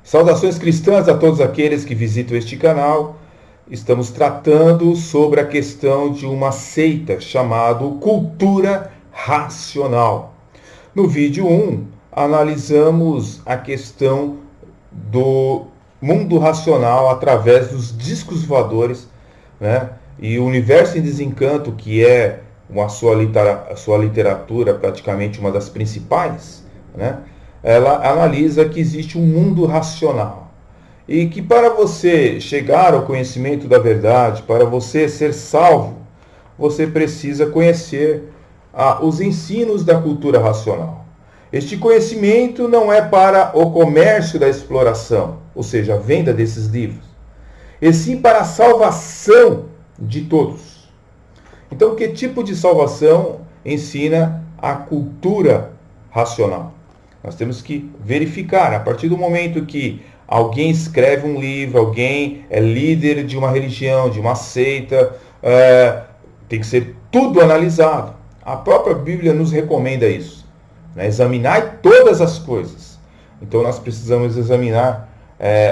Saudações cristãs a todos aqueles que visitam este canal. Estamos tratando sobre a questão de uma seita chamada Cultura Racional. No vídeo 1, analisamos a questão do mundo racional através dos discos voadores, né? E o Universo em Desencanto, que é a sua literatura, praticamente uma das principais, né? Ela analisa que existe um mundo racional e que para você chegar ao conhecimento da verdade, para você ser salvo, você precisa conhecer os ensinos da cultura racional. Este conhecimento não é para o comércio da exploração, ou seja, a venda desses livros, e sim para a salvação de todos. Então, que tipo de salvação ensina a cultura racional? Nós temos que verificar, a partir do momento que alguém escreve um livro, alguém é líder de uma religião, de uma seita, tem que ser tudo analisado. A própria Bíblia nos recomenda isso, né? Examinar todas as coisas. Então nós precisamos examinar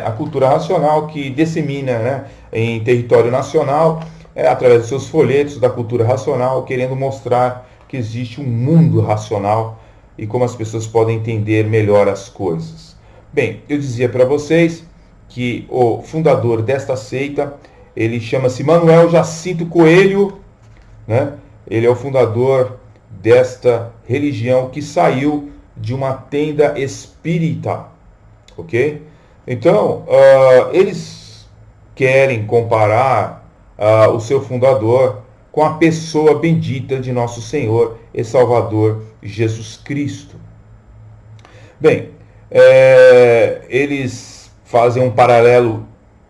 a cultura racional que dissemina, né, em território nacional, através dos seus folhetos da cultura racional, querendo mostrar que existe um mundo racional e como as pessoas podem entender melhor as coisas. Bem, eu dizia para vocês que o fundador desta seita, ele chama-se Manuel Jacinto Coelho, né? Ele é o fundador desta religião que saiu de uma tenda espírita, ok? Então, eles querem comparar o seu fundador com a pessoa bendita de nosso Senhor e Salvador Jesus Cristo. Bem, eles fazem um paralelo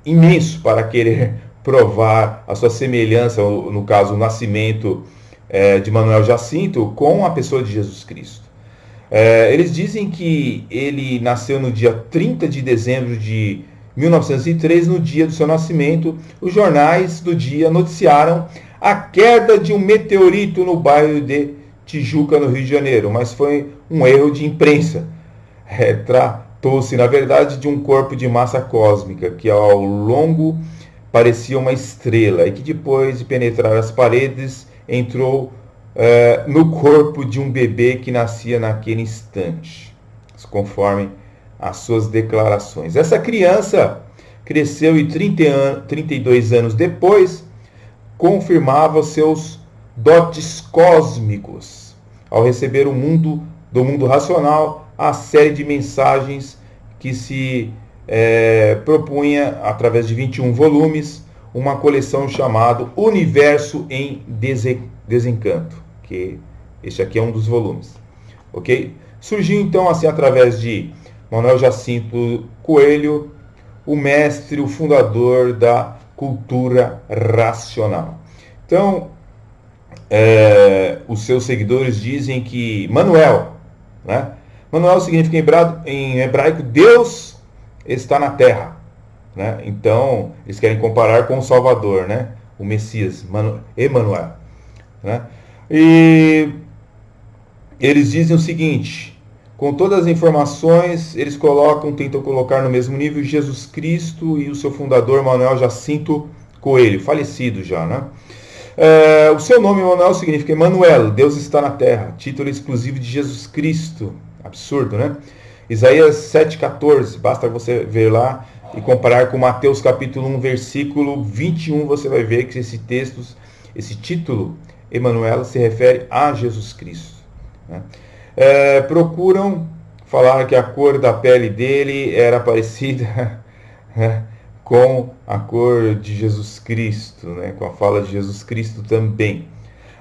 imenso para querer provar a sua semelhança, no caso, o nascimento de Manuel Jacinto com a pessoa de Jesus Cristo. Eles dizem que ele nasceu no dia 30 de dezembro de 1903, no dia do seu nascimento. Os jornais do dia noticiaram a queda de um meteorito no bairro de Tijuca, no Rio de Janeiro, mas foi um erro de imprensa. Tratou-se, na verdade, de um corpo de massa cósmica que ao longo parecia uma estrela e que depois de penetrar as paredes entrou no corpo de um bebê que nascia naquele instante, conforme as suas declarações. Essa criança cresceu e 32 anos depois confirmava seus dotes cósmicos ao receber do mundo racional a série de mensagens que se propunha, através de 21 volumes, uma coleção chamada Universo em Desencanto, que este aqui é um dos volumes, ok? Surgiu então assim através de Manuel Jacinto Coelho, o mestre, o fundador da cultura racional. Então, os seus seguidores dizem que Manuel, né? Manuel significa em hebraico Deus está na terra, né? Então, eles querem comparar com o Salvador, né? O Messias, Emanuel, né? E eles dizem o seguinte: com todas as informações, eles tentam colocar no mesmo nível Jesus Cristo e o seu fundador, Manuel Jacinto Coelho, falecido já, né? O seu nome, Manuel, significa Emanuel, Deus está na terra, título exclusivo de Jesus Cristo. Absurdo, né? Isaías 7,14, basta você ver lá e comparar com Mateus capítulo 1, versículo 21, você vai ver que esse título, Emanuel, se refere a Jesus Cristo, né? Procuram falar que a cor da pele dele era parecida, né, com a cor de Jesus Cristo, né, com a fala de Jesus Cristo também.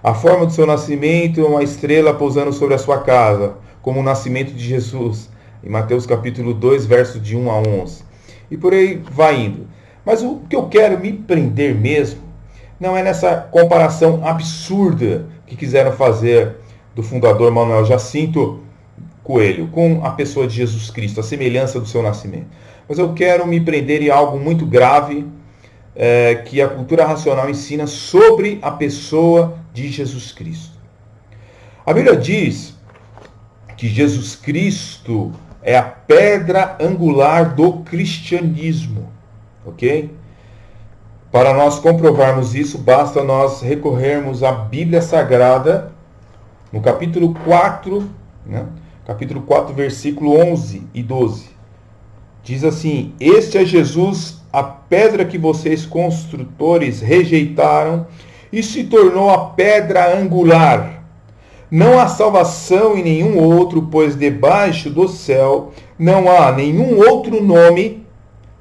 A forma do seu nascimento é uma estrela pousando sobre a sua casa, como o nascimento de Jesus, em Mateus capítulo 2, versos de 1 a 11. E por aí vai indo. Mas o que eu quero me prender mesmo não é nessa comparação absurda que quiseram fazer do fundador Manuel Jacinto Coelho com a pessoa de Jesus Cristo, a semelhança do seu nascimento. Mas eu quero me prender em algo muito grave que a cultura racional ensina sobre a pessoa de Jesus Cristo. A Bíblia diz que Jesus Cristo é a pedra angular do cristianismo, ok? Para nós comprovarmos isso, basta nós recorrermos à Bíblia Sagrada, no capítulo 4, né? Capítulo 4, versículo 11 e 12. Diz assim: este é Jesus, a pedra que vocês construtores rejeitaram, e se tornou a pedra angular. Não há salvação em nenhum outro, pois debaixo do céu não há nenhum outro nome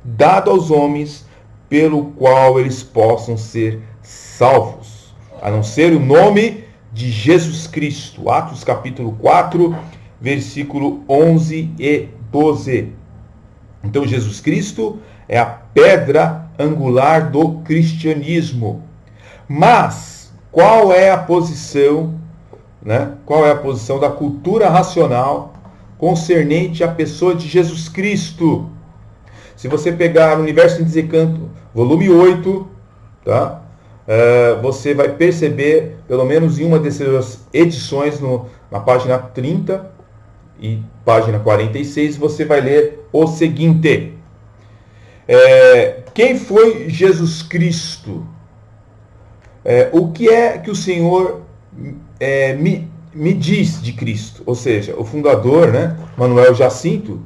dado aos homens pelo qual eles possam ser salvos, a não ser o nome de Jesus Cristo. Atos capítulo 4, versículo 11 e 12. Então Jesus Cristo é a pedra angular do cristianismo. Mas qual é a posição, né? Qual é a posição da cultura racional concernente à pessoa de Jesus Cristo? Se você pegar o Universo em Desencanto, volume 8, tá? Você vai perceber, pelo menos em uma dessas edições, na página 30 e página 46, você vai ler o seguinte: quem foi Jesus Cristo? O que é que o Senhor me diz de Cristo? Ou seja, o fundador, né, Manuel Jacinto,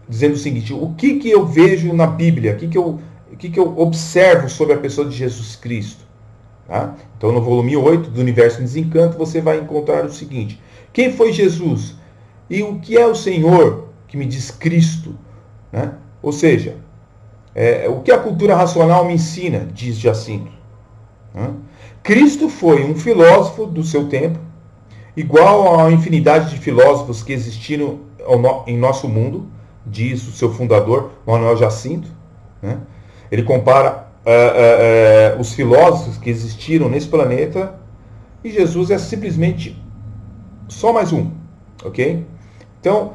dizendo o seguinte: o que eu vejo na Bíblia? O que eu observo sobre a pessoa de Jesus Cristo? Tá? Então, no volume 8 do Universo em Desencanto, você vai encontrar o seguinte: quem foi Jesus? E o que é o Senhor que me diz Cristo? Né? Ou seja, o que a cultura racional me ensina, diz Jacinto. Cristo foi um filósofo do seu tempo, igual à infinidade de filósofos que existiram em nosso mundo, diz o seu fundador, Manuel Jacinto. Ele compara os filósofos que existiram nesse planeta, e Jesus é simplesmente só mais um, ok? Então,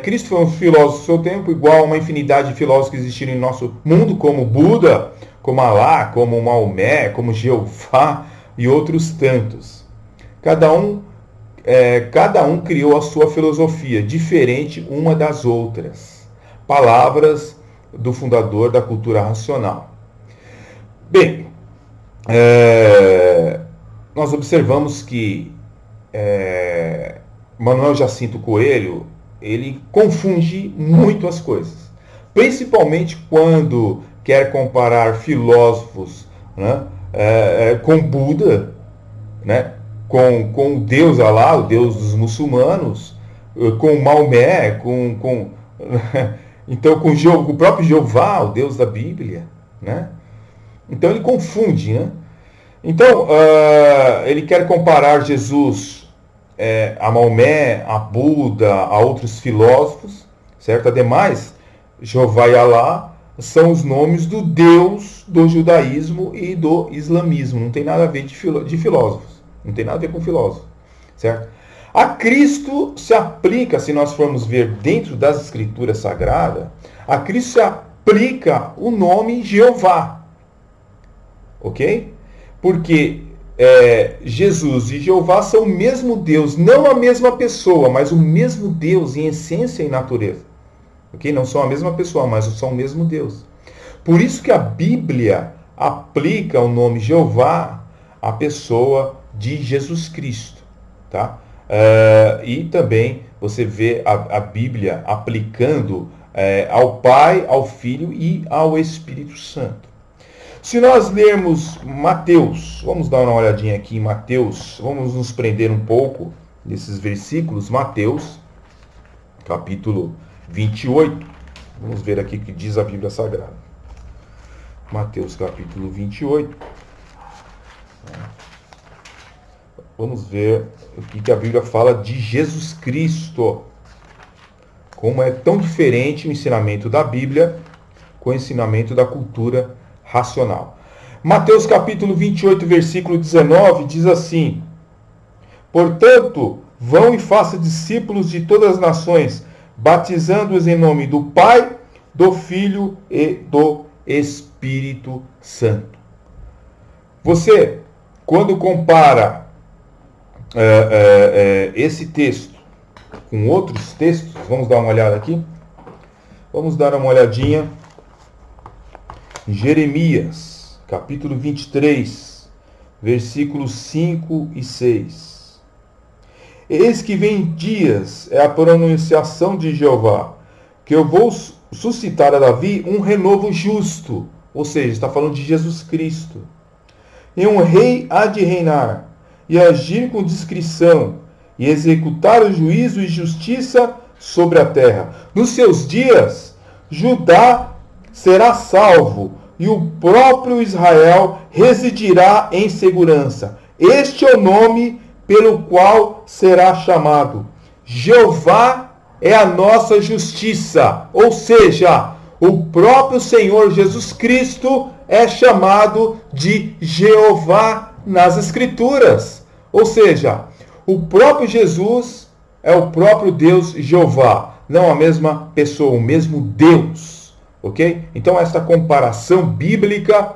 Cristo foi um filósofo do seu tempo, igual a uma infinidade de filósofos que existiram em nosso mundo, como Buda, como Alá, como Maomé, como Jeová e outros tantos. Cada um criou a sua filosofia, diferente uma das outras. Palavras do fundador da cultura racional. Bem, nós observamos que Manuel Jacinto Coelho, ele confunde muito as coisas. Principalmente quando quer comparar filósofos, né, com Buda, né, com Deus Alá, o Deus dos muçulmanos, com Maomé, então com o próprio Jeová, o Deus da Bíblia, né? Então ele confunde, né? Então ele quer comparar Jesus a Maomé, a Buda, a outros filósofos, certo? Ademais, Jeová e Alá são os nomes do Deus do judaísmo e do islamismo. Não tem nada a ver de filósofos. Não tem nada a ver com filósofos, certo? A Cristo se aplica, se nós formos ver dentro das Escrituras Sagradas, a Cristo se aplica o nome Jeová. Ok? Porque Jesus e Jeová são o mesmo Deus, não a mesma pessoa, mas o mesmo Deus em essência e natureza. Ok? Não são a mesma pessoa, mas são o mesmo Deus. Por isso que a Bíblia aplica o nome Jeová à pessoa de Jesus Cristo. Tá? E também você vê a Bíblia aplicando ao Pai, ao Filho e ao Espírito Santo. Se nós lermos Mateus, vamos dar uma olhadinha aqui em Mateus, vamos nos prender um pouco nesses versículos. Mateus, capítulo 28. Vamos ver aqui o que diz a Bíblia Sagrada. Mateus, capítulo 28. Vamos ver o que a Bíblia fala de Jesus Cristo. Como é tão diferente o ensinamento da Bíblia com o ensinamento da cultura racional. Mateus capítulo 28, versículo 19, diz assim: portanto, vão e façam discípulos de todas as nações, batizando-os em nome do Pai, do Filho e do Espírito Santo. Você, quando compara esse texto com outros textos, Vamos dar uma olhada aqui? Vamos dar uma olhadinha em Jeremias, capítulo 23, versículos 5 e 6. Eis que vem dias, é a pronunciação de Jeová, que eu vou suscitar a Davi um renovo justo, ou seja, está falando de Jesus Cristo. E um rei há de reinar, e agir com discrição, e executar o juízo e justiça sobre a terra. Nos seus dias, Judá será salvo, e o próprio Israel residirá em segurança. Este é o nome pelo qual será chamado. Jeová é a nossa justiça, ou seja, o próprio Senhor Jesus Cristo é chamado de Jeová nas Escrituras. Ou seja, o próprio Jesus é o próprio Deus Jeová, não a mesma pessoa, o mesmo Deus. Ok? Então essa comparação bíblica,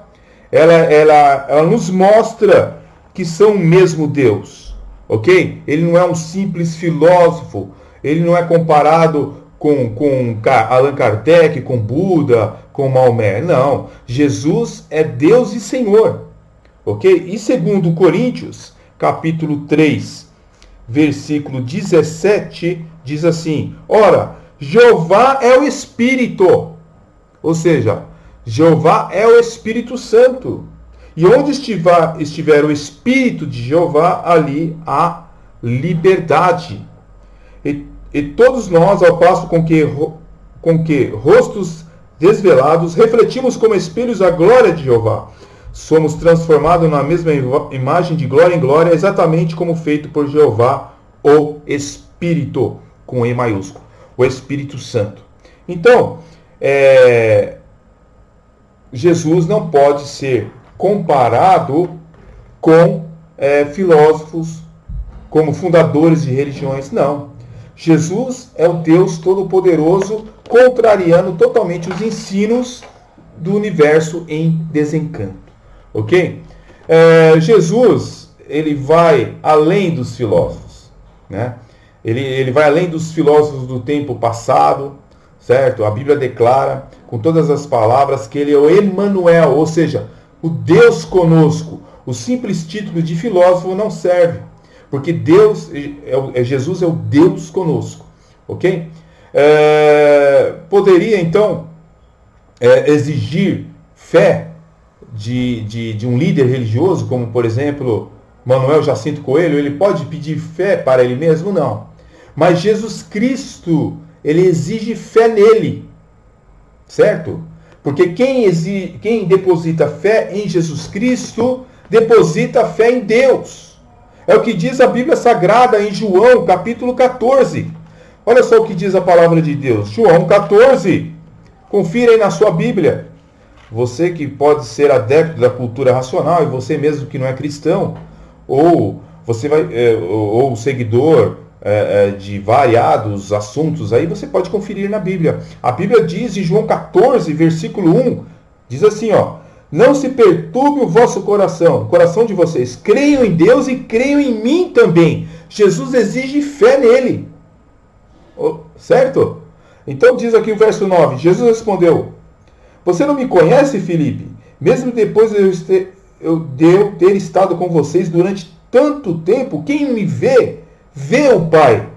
ela nos mostra que são o mesmo Deus. Ok? Ele não é um simples filósofo, ele não é comparado com Allan Kardec, com Buda, com Maomé. Não, Jesus é Deus e Senhor. Ok? E segundo Coríntios, capítulo 3, versículo 17, diz assim: ora, Jeová é o Espírito, ou seja, Jeová é o Espírito Santo. E onde estiver o Espírito de Jeová, ali há liberdade. E todos nós, ao passo com que rostos desvelados, refletimos como espelhos a glória de Jeová. Somos transformados na mesma imagem de glória em glória, exatamente como feito por Jeová, o Espírito, com E maiúsculo, o Espírito Santo. Então, Jesus não pode ser comparado com filósofos, como fundadores de religiões, não. Jesus é o Deus Todo-Poderoso, contrariando totalmente os ensinos do universo em desencanto. Ok? Jesus, ele vai além dos filósofos, né? Ele vai além dos filósofos do tempo passado, certo? A Bíblia declara, com todas as palavras, que ele é o Emmanuel, ou seja, o Deus conosco. O simples título de filósofo não serve, porque Jesus é o Deus conosco. Ok? Poderia, então, exigir fé de um líder religioso, como, por exemplo, Manuel Jacinto Coelho? Ele pode pedir fé para ele mesmo? Não. Mas Jesus Cristo, ele exige fé nele. Certo? Porque quem deposita fé em Jesus Cristo, deposita fé em Deus. É o que diz a Bíblia Sagrada em João, capítulo 14. Olha só o que diz a palavra de Deus. João 14. Confira aí na sua Bíblia. Você que pode ser adepto da cultura racional, e você mesmo que não é cristão, ou seguidor de variados assuntos, aí você pode conferir na Bíblia. A Bíblia diz em João 14, versículo 1, diz assim, ó: não se perturbe o vosso coração, o coração de vocês. Creiam em Deus e creiam em mim também. Jesus exige fé nele. Certo? Então diz aqui o verso 9. Jesus respondeu: você não me conhece, Filipe? Mesmo depois de eu ter estado com vocês durante tanto tempo, quem me vê, vê o Pai.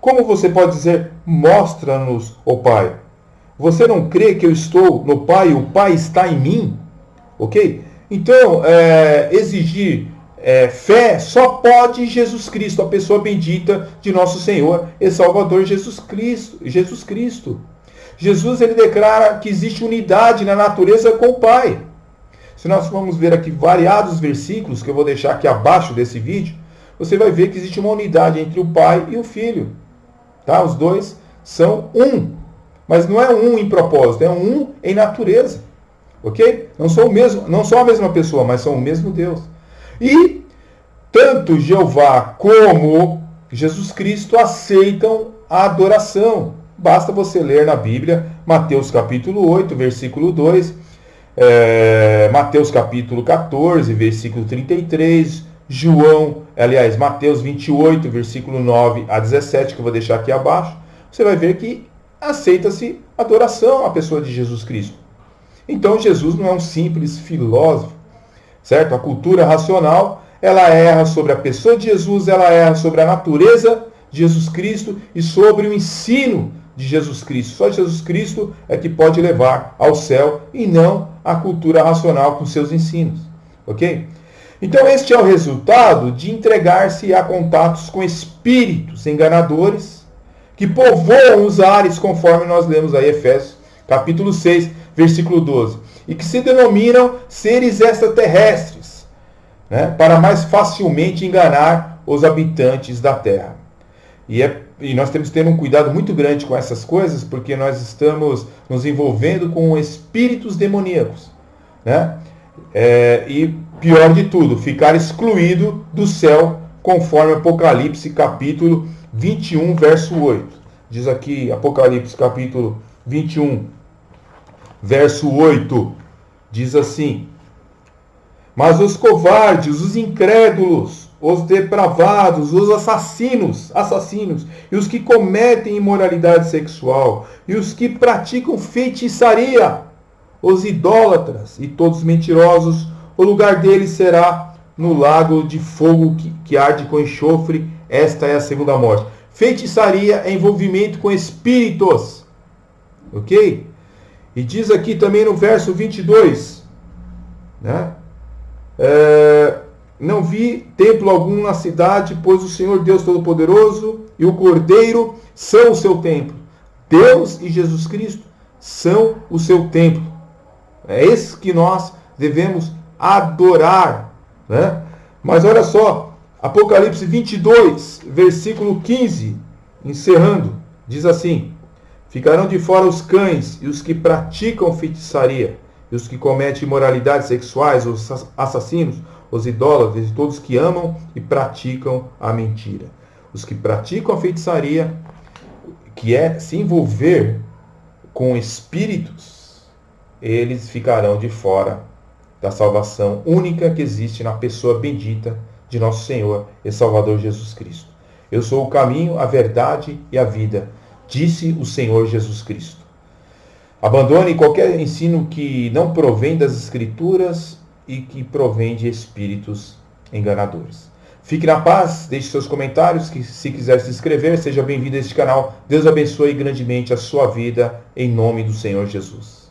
Como você pode dizer, mostra-nos o Pai? Você não crê que eu estou no Pai e o Pai está em mim? Ok? Então, exigir fé só pode Jesus Cristo, a pessoa bendita de nosso Senhor e Salvador Jesus Cristo. Jesus, ele declara que existe unidade na natureza com o Pai. Se nós formos ver aqui variados versículos, que eu vou deixar aqui abaixo desse vídeo, você vai ver que existe uma unidade entre o Pai e o Filho. Tá? Os dois são um. Mas não é um em propósito, é um em natureza. Ok? Não são a mesma pessoa, mas são o mesmo Deus. E tanto Jeová como Jesus Cristo aceitam a adoração. Basta você ler na Bíblia, Mateus capítulo 8, versículo 2, Mateus capítulo 14, versículo 33, Mateus 28, versículo 9 a 17, que eu vou deixar aqui abaixo. você vai ver que aceita-se adoração à pessoa de Jesus Cristo. Então Jesus não é um simples filósofo, certo? A cultura racional, ela erra sobre a pessoa de Jesus, ela erra sobre a natureza de Jesus Cristo e sobre o ensino de Jesus Cristo. Só Jesus Cristo é que pode levar ao céu e não a cultura racional com seus ensinos. Ok? Então este é o resultado de entregar-se a contatos com espíritos enganadores que povoam os ares, conforme nós lemos aí Efésios capítulo 6, versículo 12. E que se denominam seres extraterrestres, né, para mais facilmente enganar os habitantes da Terra. E nós temos que ter um cuidado muito grande com essas coisas, porque nós estamos nos envolvendo com espíritos demoníacos, né? E pior de tudo, ficar excluído do céu, conforme Apocalipse capítulo 21, verso 8. Diz aqui Apocalipse capítulo 21, verso 8, diz assim: mas os covardes, os incrédulos, os depravados, os assassinos, e os que cometem imoralidade sexual, e os que praticam feitiçaria, os idólatras e todos os mentirosos, o lugar deles será no lago de fogo que arde com enxofre. Esta é a segunda morte. Feitiçaria é envolvimento com espíritos. Ok? E diz aqui também no verso 22, né? Não vi templo algum na cidade, pois o Senhor Deus Todo-Poderoso e o Cordeiro são o seu templo. Deus e Jesus Cristo são o seu templo. É esse que nós devemos adorar, né? Mas olha só, Apocalipse 22, versículo 15, encerrando, diz assim: ficarão de fora os cães e os que praticam feitiçaria, e os que cometem imoralidades sexuais, os assassinos, os idólatras e todos que amam e praticam a mentira. Os que praticam a feitiçaria, que é se envolver com espíritos, eles ficarão de fora da salvação única que existe na pessoa bendita de nosso Senhor e Salvador Jesus Cristo. Eu sou o caminho, a verdade e a vida, disse o Senhor Jesus Cristo. Abandone qualquer ensino que não provém das Escrituras e que provém de espíritos enganadores. Fique na paz, deixe seus comentários, que se quiser se inscrever, seja bem-vindo a este canal. Deus abençoe grandemente a sua vida, em nome do Senhor Jesus.